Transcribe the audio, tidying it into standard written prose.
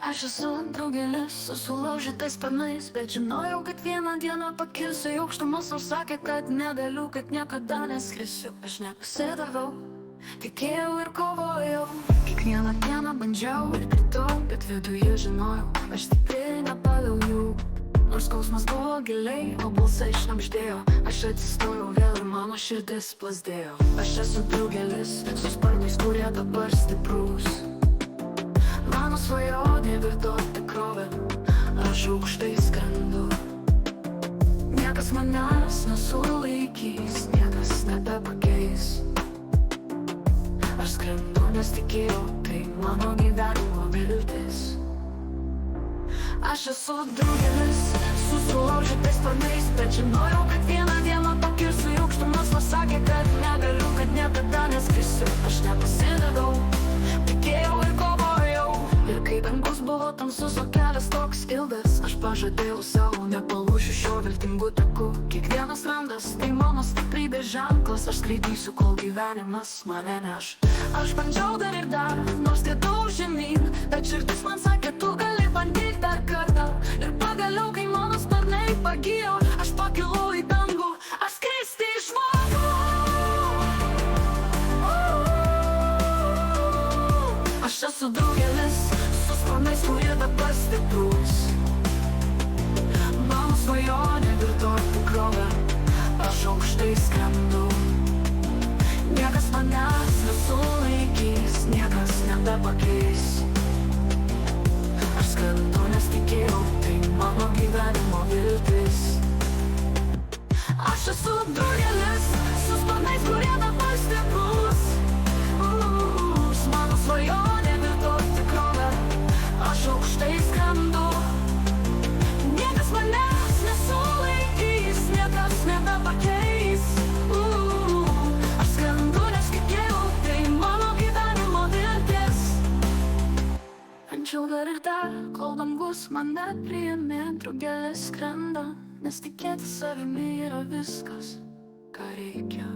Aš esu draugelis su sulaužytais sparnais, bet žinojau, kad vieną dieną pakilsiu į aukštumas, nors sakė, kad negaliu, kad niekada neskrisiu. Aš nepasidaviau, tikėjau ir kovojau. Kiekvieną dieną bandžiau ir kritau, bet viduje žinojau, aš stipriai nepadau jų. Nors skausmas buvo giliai, o balsai šnabždėjo, aš atsistojau vėl ir mano širdis plazdėjo. Aš esu draugelis su sparnais, kurie dabar stiprus. Mano svajonė virto tikrovė, aš aukštai skrendu. Niekas manęs nesulaikys, niekas nebepakeis. Aš skrendu, nes tikėjau, tai mano gyvenimo viltis. Aš esu draugelis su sulaužytais sparnais, bet žinojau, kad vieną dieną pakilsiu į aukštumas, nors sakė, kad negaliu, kad niekada neskrisiu. Aš nepasidaviau, tikėjau ir kovojau. Ir kai dangus buvo tamsus, o kelias toks ilgas, aš pažadėjau savo, nepalūšiu šio viltingu taku. Kiekvienas randas, tai mano stiprybės ženklas, aš skraidysiu, kol gyvenimas mane neš. Aš bandžiau dar ir dar, nors kėdau žemyn, bet širdis man sakė, tu gali bandyk dar kartą. Ir pagaliau, kai mano sparnai pagijo, aš pakilau į dangų, aš skristi išmokau. Aš esu draugelis su sparnais, kurie dabar stiprus. Mano svajonė virto tikrovė, aš aukštai skrendu. Niekas manęs nesulaikys, niekas nebepakeis. Aš skrendu, nes tikėjau, tai mano gyvenimo viltis. Aš esu draugelis su sparnais, kurie dabar stiprus. Mano svajonė virto tikrovė, aš aukštai skrendu. Niekas manęs nesulaikys, niekas nebepakeis. Aš skrendu, nes tikėjau, tai mano gyvenimo viltis. Bandžiau dar ir dar, kol dangus mane priėmė, draugelis skrenda, nes tikėti savimi yra viskas, ką reikia.